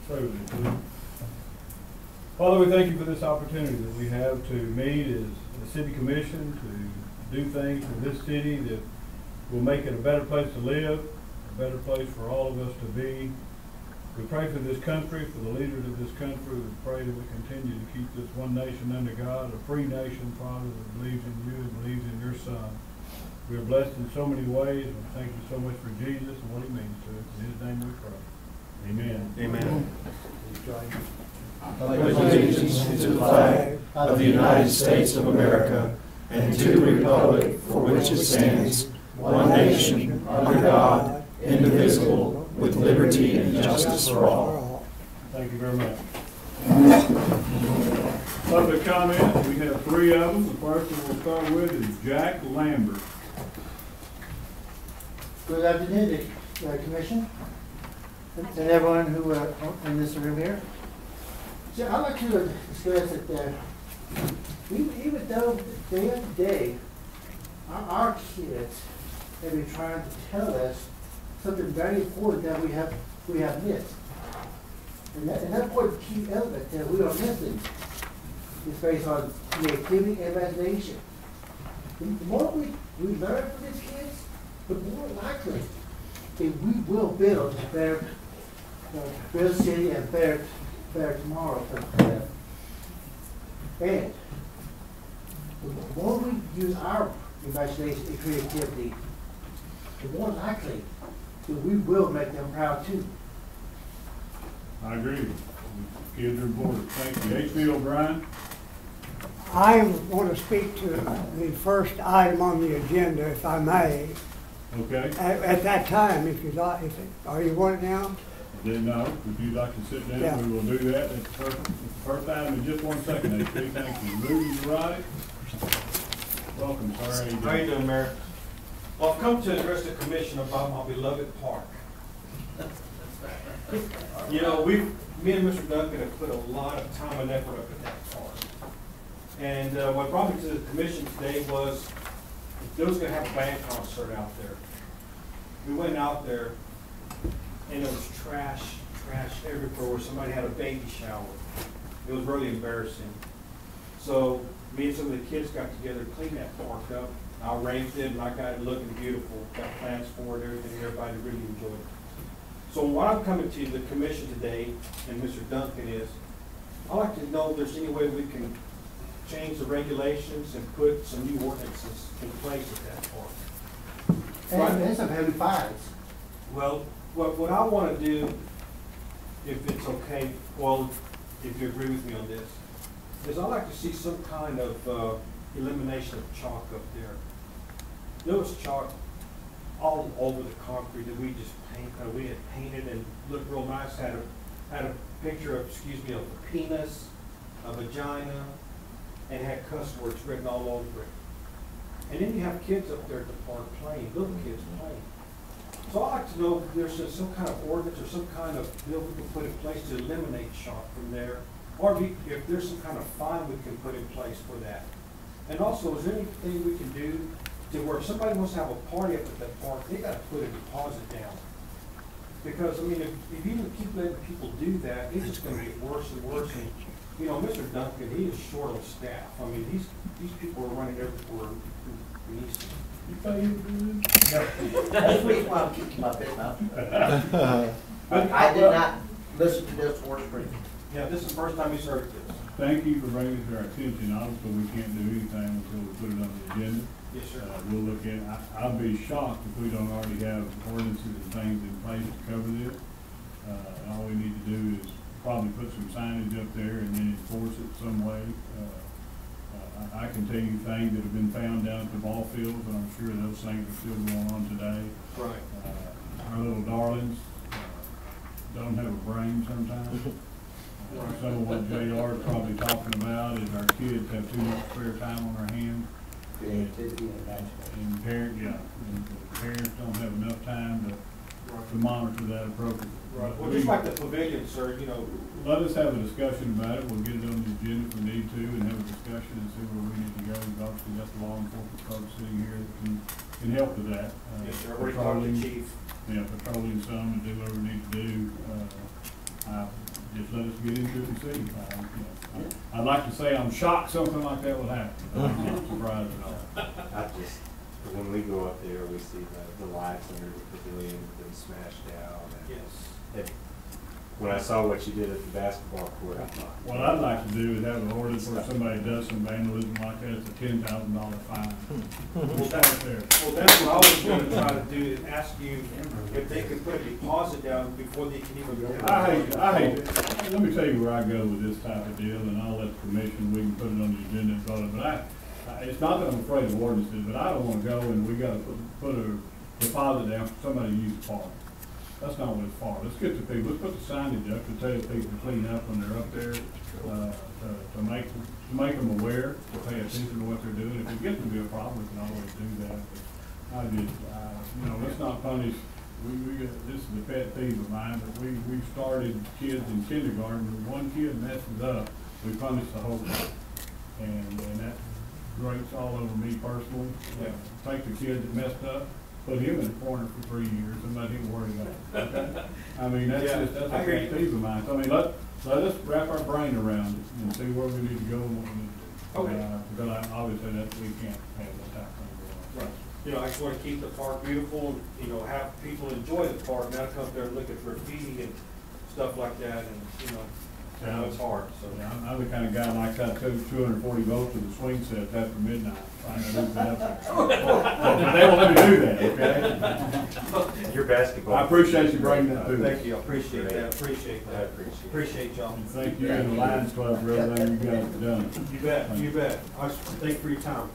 Pray with me, please. Father, we thank you for this opportunity that we have to meet as a city commission, to do things for this city that will make it a better place to live, a better place for all of us to be. We pray for this country, for the leaders of this country. We pray that we continue to keep this one nation under God, a free nation, Father, that believes in you and believes in your Son. We are blessed in so many ways. We thank you so much for Jesus and what he means to us. In his name we pray. Amen. Amen. I pledge allegiance to the flag of the United States of America and to the republic for which it stands, one nation, under God, indivisible, with liberty and justice for all. Thank you very much. Public comment, we have 3 of them. The first one we'll start with is Jack Lambert. Good afternoon, Commission, and everyone who in this room here. So I'd like to discuss that even though day after day, our kids have been trying to tell us something very important that we have missed. And that important key element that we are missing is based on creativity and imagination. The more we learn from these kids, the more likely that we will build a better city and better tomorrow for them. And the more we use our imagination and creativity, the more likely that we will make them proud too. I agree. Kids are important. Thank you. H.B. O'Brien. I want to speak to the first item on the agenda, if I may. Okay. At that time, if you like. Are you want it now? No. If you'd like to sit down, yeah, we will do that. It's the first item in just 1 second, H.B. Thank you. Moving to right. Welcome, sir. How you doing, Mayor? Well, I've come to address the commission about my beloved park. You know, me and Mr. Duncan have put a lot of time and effort up at that park. And what brought me to the commission today was they was going to have a band concert out there. We went out there, and there was trash everywhere where somebody had a baby shower. It was really embarrassing. So me and some of the kids got together to clean that park up. I arranged it, and I got it looking beautiful. Got plans for it, everything. Everybody really enjoyed it. So what I'm coming to the commission today, and Mr. Duncan, is I'd like to know if there's any way we can change the regulations and put some new ordinances in place at that park. And there's some heavy fines. Well, what I want to do, if it's okay, well, if you agree with me on this, is I'd like to see some kind of elimination of chalk up there. There was chalk all over the concrete that we just we had painted and looked real nice. Had a picture of, of a penis, a vagina, and had cuss words written all over it. And then you have kids up there at the park playing, little kids playing. So I'd like to know if there's some kind of ordinance or some kind of bill we can put in place to eliminate chalk from there, or if there's some kind of fine we can put in place for that. And also, is there anything we can do to where if somebody wants to have a party up at that park, they got to put a deposit down? Because, I mean, if you keep letting people do that, it's just going to get worse and worse. And, you know, Mr. Duncan, he is short on staff. I mean, these people are running everywhere in Eastland. You thought you were That's the reason why I'm keeping my bit mouth. But I did not listen to this horse briefing. Yeah, this is the first time he's heard this. Thank you for bringing it to our attention. Obviously, we can't do anything until we put it on the agenda. Yes, sir. We'll look at it. I'd be shocked if we don't already have ordinances and things in place to cover this. All we need to do is probably put some signage up there and then enforce it some way. I can tell you things that have been found down at the ball fields, and I'm sure those things are still going on today. Right. Our little darlings don't have a brain sometimes. Some of what JR is probably talking about is our kids have too much spare time on their hands. And parents don't have enough time to monitor that appropriately. Right. Well, just like the pavilion, sir, you know. Let us have a discussion about it. We'll get it on the agenda if we need to, and have a discussion and see where we need to go. We've obviously got the law enforcement folks sitting here that can help with that. Yes, sir. Already talked to the chief. Yeah, patrolling some and do whatever we need to do. just let us get into it and see. I'd like to say I'm shocked something like that would happen. I'm not surprised at all. I just, when we go up there, we see the lights under the pavilion been smashed out. And Yes. when I saw what you did at the basketball court, I thought, What I'd like to do is have an ordinance where somebody does some vandalism like that, it's a $10,000 fine. We'll start there. Well, that's what I was gonna try to do, is ask you if they could put a deposit down before they can even go. I hate it. Let me tell you where I go with this type of deal, and I'll let the commission, we can put it on the agenda and vote it, but it's not that I'm afraid of ordinances, but I don't wanna go and we gotta put a deposit down for somebody to use the park. That's not what it's for. Let's get the people, let's put the signage up to tell people to clean up when they're up there, to make them aware, to pay attention to what they're doing. If it gets to be a problem, we can always do that. But I just, let's not punish, this is a pet peeve of mine, but we started kids in kindergarten, when one kid messes up, we punish the whole group. And that grates all over me personally. Take the kid that messed up, put him in a corner for 3 years and let him worry about it. Okay? I mean, that's a pet peeve of mine. So, I mean, let us wrap our brain around it and see where we need to go and what we need to do. Okay. Because obviously we can't have that type of thing going on. Right. I just wanna keep the park beautiful, have people enjoy the park, not come up there looking for graffiti and stuff like that, and, I know it's hard, so. Yeah, I'm the kind of guy like that, 240 volts to the swing sets after midnight. I know who's out there. But they won't let me do that, okay? your basketball. I appreciate you bringing that to us. Thank you, I appreciate that, appreciate y'all. And thank you and the Lions Club for everything you guys have done. You bet. Thank you for your time.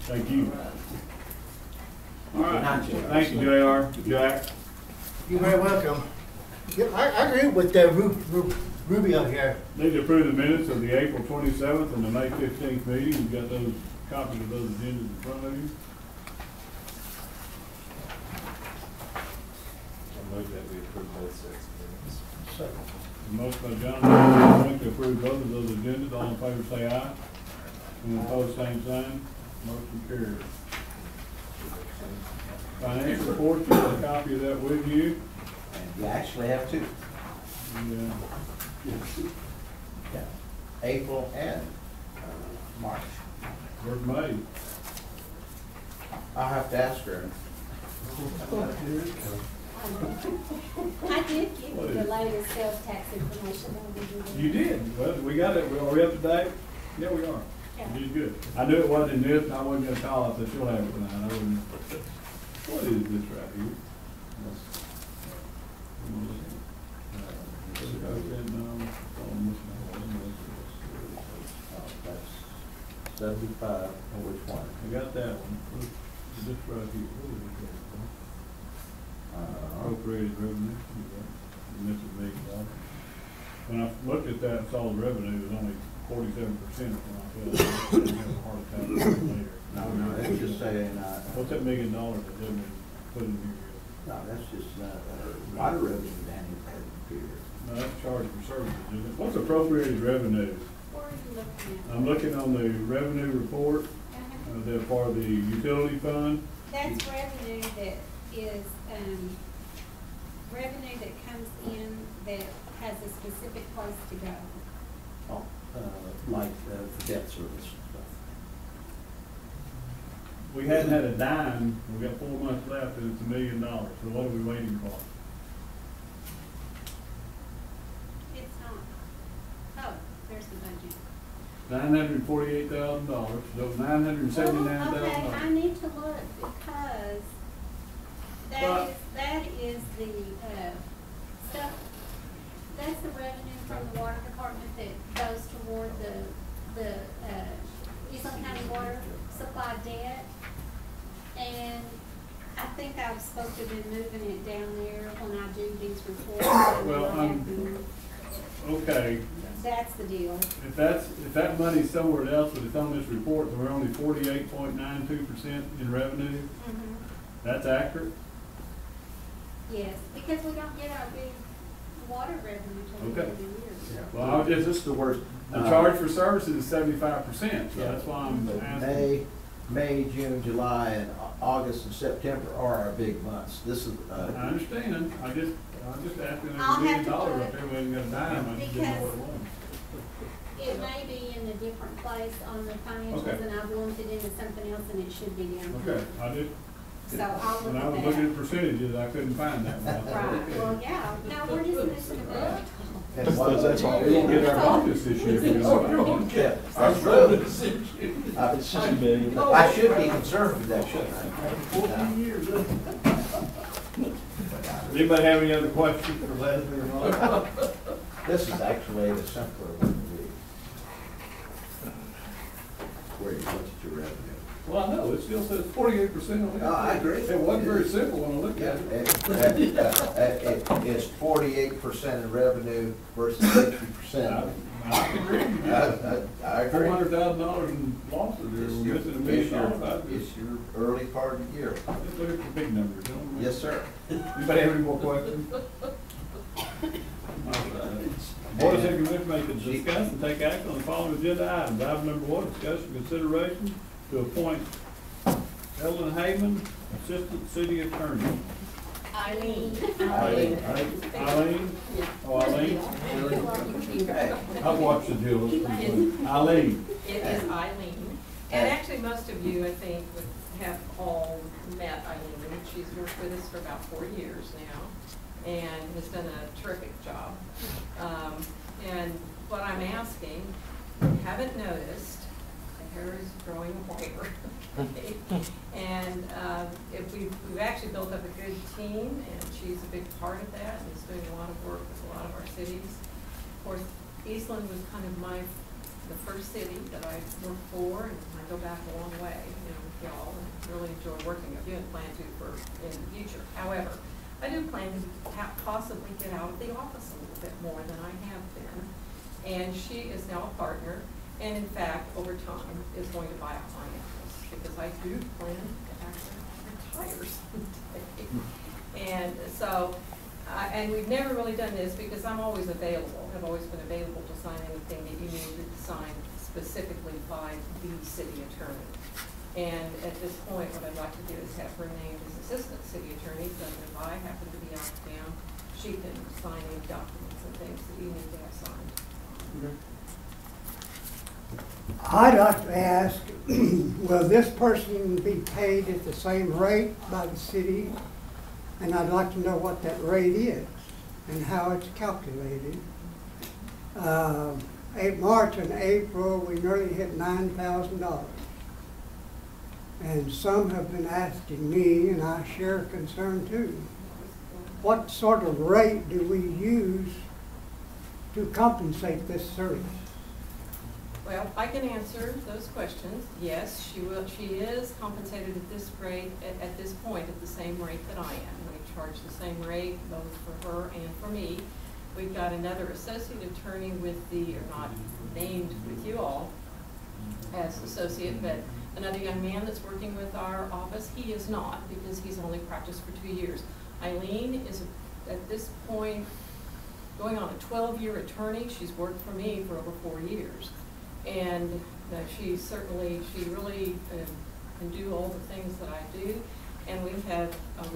Thank you. All right, thank you, JR, Jack. You're very welcome. Yeah, I agree with Rubio here. Need to approve the minutes of the April 27th and the May 15th meeting. You've got those copies of those agendas in front of you. I move that we approve both sets of minutes. Motion by John, to approve both of those agendas. All in favor say aye. And opposed, same sign. Motion carries. Financial report, you have a copy of that with you. And you actually have two, Yeah. April and March. Where's May? I'll have to ask her. I did give you the latest sales tax information. You did. Well, we got it. Are we up to date? Yeah, we are. You did good. I knew it wasn't in this, and I wasn't gonna call it, so she'll have it tonight. I wouldn't. What is this right here? That's 75, and which one? I got that one. This right here. What is this? Appropriated revenue. And this is $1 million. When I looked at that and saw the revenue, it was only 47% when I felt like I was having a heart attack later. No, it's just saying, What's that $1 million that didn't put in here yet? no, that's just, water revenue down here. No, that's charge for services, isn't it? What's appropriated revenue? Where are you looking at? I'm looking on the revenue report, they're for the utility fund. That's revenue that is, revenue that comes in that has a specific place to go. Oh, like, for debt service and stuff. We hadn't had a dime, we got 4 months left, and it's $1 million, so what are we waiting for? It's not. Oh, there's the budget. $948,000, so $979,000. Okay, I need to look because that is the, stuff, that's the revenue from the water department that goes toward the Eastland County water supply debt. And I think I was supposed to have been moving it down there when I do these reports. Well, okay. That's the deal. If that money's somewhere else, but it's on this report, then we're only 48.92% in revenue. Mm-hmm. That's accurate? Yes, because we don't get our big water revenue till the end of the year. Well, I'll just, This is the worst. the charge for services is 75%, so that's why I'm asking. May, June, July, and August and September are our big months. This is, I understand, I I'm just asking, there's I'll $1 million have to up look, there, we ain't got a dime, I just didn't know what it was. it may be in a different place on the financials, Okay. and I've lumped it into something else, and it should be down here. Okay, I did, So I'll when look I was at looking that. at percentages, I couldn't find that one. Right, well, yeah, no, we're just missing a bit. That's all. We won't get our office this year if we don't. Yeah, that's true. I should be concerned with that, shouldn't I? Does anybody have any other questions for Leslie or Ron? This is actually the simpler one to read. Where you looked at your revenue. Well, I know, it still says 48% on it. No, I agree. It wasn't very simple when I looked at it. It's 48% in revenue versus 60%. I agree. I agree. $400,000 in losses, there, we're missing $1 million. It's your early part of the year. Just look at the big numbers, don't we? Yes, sir. Anybody have any more questions? Board of City Commissioners may discuss and take action on the following agenda items. Item number 1, discussion consideration to appoint Ellen Hayman, Assistant City Attorney. Eileen. Eileen? Oh, Eileen? I've watched the deal. Eileen. It is Eileen. And actually, most of you, I think, would have all met Eileen. She's worked with us for about 4 years now and has done a terrific job. And what I'm asking, you haven't noticed, the hair is growing whiter. And if we've actually built up a good team, and she's a big part of that, and is doing a lot of work with a lot of our cities. Of course, Eastland was kind of the first city that I worked for, and I go back a long way, with y'all, and really enjoy working with you and plan to in the future. However, I do plan to possibly get out of the office a little bit more than I have been. And she is now a partner, and in fact, over time, is going to buy out my office, because I do plan to actually retire someday. And so, and we've never really done this because I'm always available. I've always been available to sign anything that you need to sign specifically by the city attorney. And at this point, what I'd like to do is have her named as assistant city attorney, so that if I happen to be out of town, she can sign any documents and things that you need to have signed. I'd like to ask, will this person be paid at the same rate by the city? And I'd like to know what that rate is and how it's calculated. March and April, we nearly hit $9,000. And some have been asking me, and I share concern too, what sort of rate do we use to compensate this service? Well, I can answer those questions. Yes, she will. She is compensated at this rate, at this point, at the same rate that I am. We charge the same rate both for her and for me. We've got another associate attorney with or not named with you all as associate, but another young man that's working with our office. He is not, because he's only practiced for 2 years. Eileen is, at this point, going on a 12-year attorney. She's worked for me for over 4 years. And she really can do all the things that I do. And we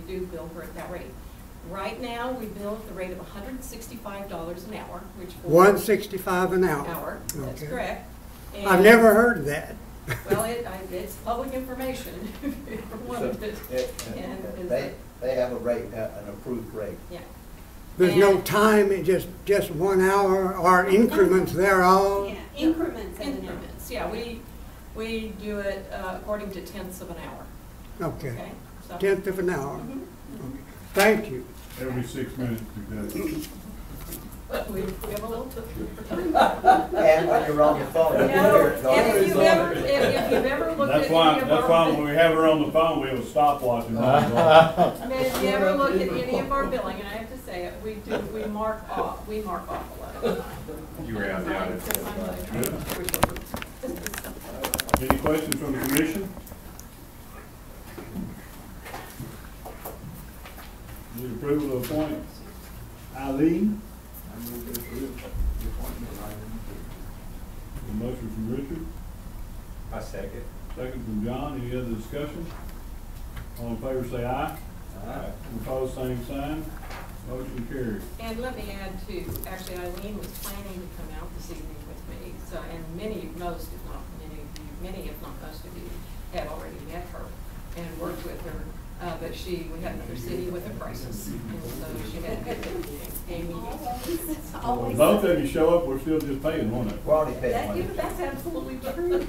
do bill her at that rate. Right now, we bill at the rate of $165 an hour, which $165 an hour. That's Okay. correct. And I've never heard of that. Well, it's public information. They have a rate, an approved rate. Yeah. There's no time, it just 1 hour or increments there all? Yeah, increments. Increments, yeah. We do it according to tenths of an hour. Okay, So, 1/10 of an hour. Mhm. Okay. Thank you. Every 6 minutes to go. We have a little. And when you're on the phone, you can hear it going. If you've ever looked at That's any of why our, when we have her on the phone, we have a stopwatch. I mean, if you ever look at any of our billing, and I have to say it, we mark off a lot. You were out there. Any questions from the commission? Need approval to appoint Eileen? A motion from Richard, I second. second from John. Any other discussion? All in favor say aye. Aye. Opposed, same sign. Motion carried. And let me add too, actually Eileen was planning to come out this evening with me, so, and many, if not most of you have already met her and worked with her. But we had another city with a crisis, and so she had a meeting. When both of you show up, we're still just paying, won't it? We're already paying money. That's absolutely true.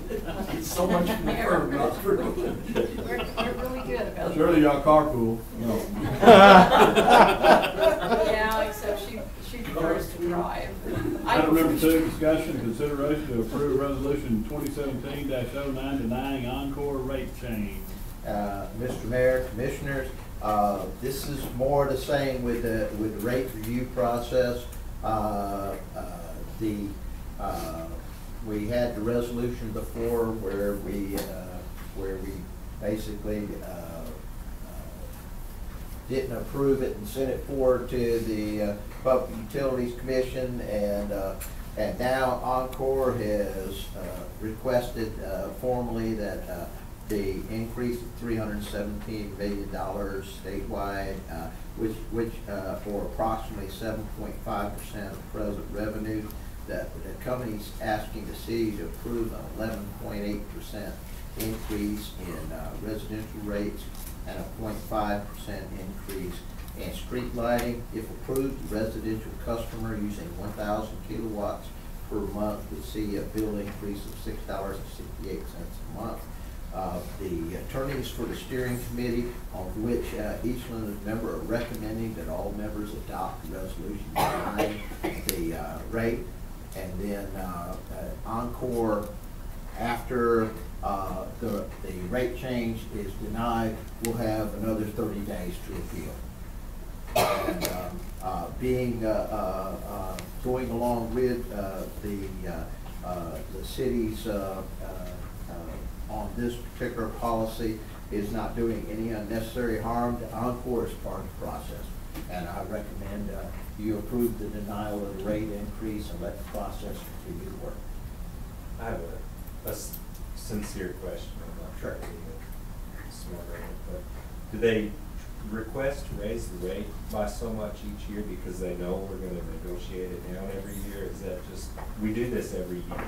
It's so much confirmed, not true. We're really good about it. Surely y'all carpool. No. Yeah, except she prefers to drive. Item number 2, discussion and consideration to approve resolution 2017-09 denying Encore rate change. Mr. Mayor, Commissioners, this is more the same with the rate review process. We had the resolution before where we basically didn't approve it and sent it forward to the Public Utilities Commission, and now Encore has requested formally that the increase of $317 million statewide, which for approximately 7.5% of present revenue, that the company's asking the city to approve an 11.8% increase in residential rates and a 0.5% increase in street lighting. If approved, the residential customer using 1,000 kilowatts per month would see a bill increase of $6.68 a month. The attorneys for the steering committee, on which Eastland is a member, are recommending that all members adopt the resolution denying the rate. And then Encore, after the rate change is denied, will have another 30 days to appeal. And going along with the city's on this particular policy is not doing any unnecessary harm to Encore as part of the process. And I recommend you approve the denial of the rate increase and let the process continue to work. I have a sincere question. I'm not Sure. being smart on it, but do they request to raise the rate by so much each year because they know we're going to negotiate it down every year? Is that just, we do this every year?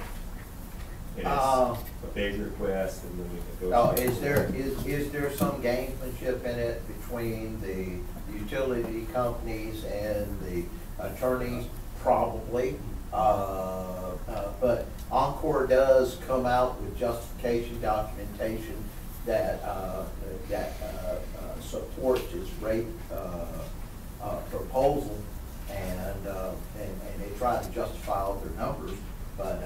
And it's a big request, and then we negotiate. Is there some gamesmanship in it between the utility companies and the attorneys? Probably. But Encore does come out with justification documentation that supports its rate proposal, and they try to justify all their numbers, but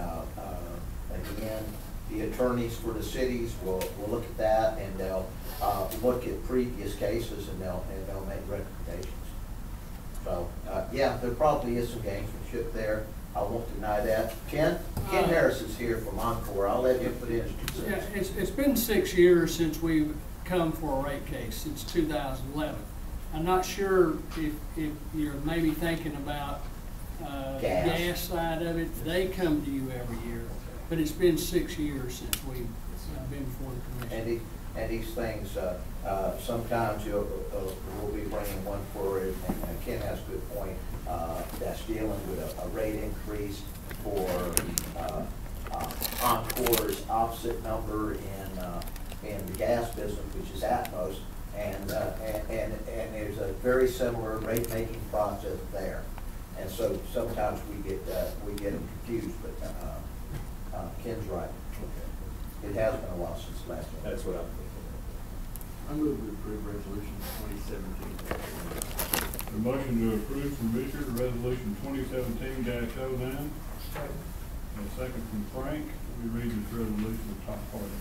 again, the attorneys for the cities will look at that, and they'll look at previous cases, and they'll make recommendations. So yeah, there probably is some gamesmanship there. I won't deny that. Ken Harris is here from Encore. I'll let him put in his 2 cents. Yeah, it's been 6 years since we've come for a rate case, since 2011. I'm not sure if you're maybe thinking about gas side of it. They come to you every year, but it's been 6 years since we've been before the commission. And these things, sometimes we'll be bringing one forward, and Ken has a good point, that's dealing with a rate increase for Encore's opposite number in the gas business, which is Atmos, and there's a very similar rate making process there, and so sometimes we get them confused, but Ken's right. It has been a while since the last one. That's what I'm thinking. I move to approve resolution 2017. A motion to approve from Richard, resolution 2017-09. And a second from Frank. Let me read this resolution, the top part.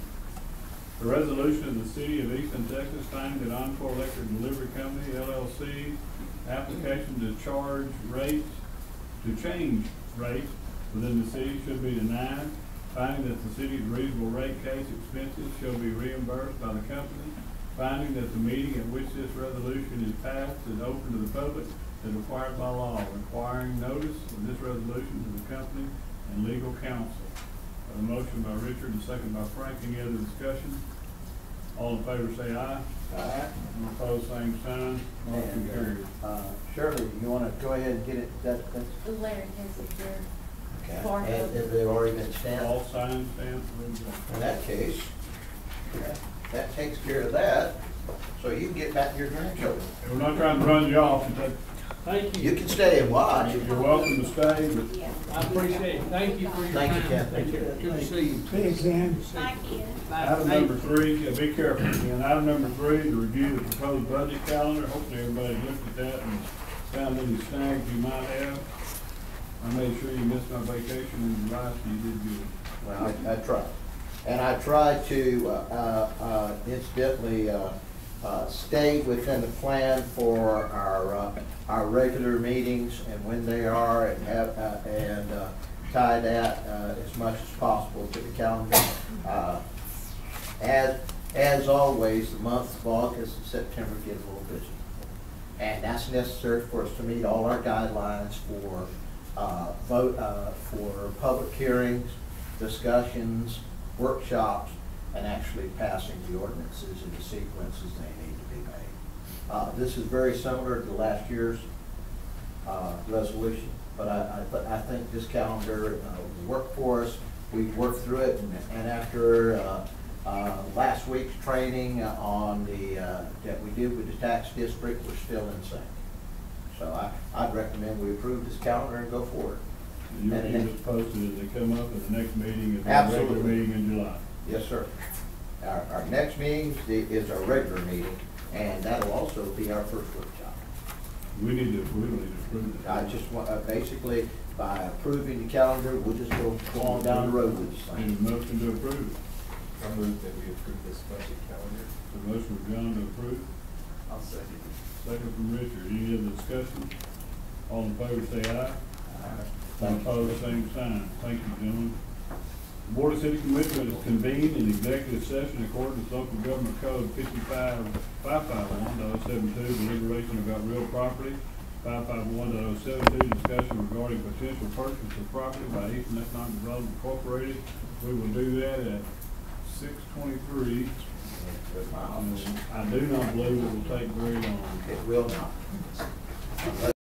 The resolution of the city of Eastland, Texas, finding that Encore Electric Delivery Company, LLC, application to change rates within the city should be denied, finding that the city's reasonable rate case expenses shall be reimbursed by the company, finding that the meeting at which this resolution is passed is open to the public as required by law, requiring notice of this resolution to the company and legal counsel. A motion by Richard and second by Frank. Any other discussion? All in favor say aye. Aye. All opposed, same sign. Motion And, carries. Shirley, you wanna go ahead and get it, that's, Larry has it there. okay, and if they've already been All stamped, signs stamped, ready to go. in that case, that takes care of that, so you can get back to your grandchildren. And we're not trying to run you off, but Thank You you. can stay and watch. you're welcome to stay, but I appreciate it. Thank you for your Thank you, time. Ken. Thank you. Good to see you. Thanks, Dan. Bye, Ken. item number 3, be careful, again, item number 3, to review the proposed budget calendar. Hopefully everybody looked at that and found any snags you might have. I made sure you missed my vacation in July, so you did good. Well, I tried. And I tried to incidentally stay within the plan for our regular meetings and when they are, and have, tie that as much as possible to the calendar. As always, the months of August and September get a little busy. And that's necessary for us to meet all our guidelines for for public hearings, discussions, workshops, and actually passing the ordinances in the sequences they need to be made. This is very similar to last year's resolution, but I think this calendar will work for us. We've worked through it, and after last week's training on that we did with the tax district, we're still in sync. So I'd recommend we approve this calendar and go forward. You'll keep us posted as they come up, and the next meeting is our Absolutely. regular meeting in July. Yes, sir. Our next meeting is our regular meeting, and that'll also be our first workshop. We don't need to approve it. I just want, basically, by approving the calendar, we'll just go on down the road with this Need thing. a motion to approve it. I move that we approve this budget calendar. A motion from John to approve. I'll second. Second from Richard. Any other discussion? All in favor say aye. All Thank you. opposed, same sign. Thank you, gentlemen. The Board of City Commissioners is convened in executive session according to Local Government Code 551.072, deliberation about real property, 551.072, discussion regarding potential purchase of property by Eastland Development Incorporated. We will do that at 6:23. I do not believe it will take very long. It will not.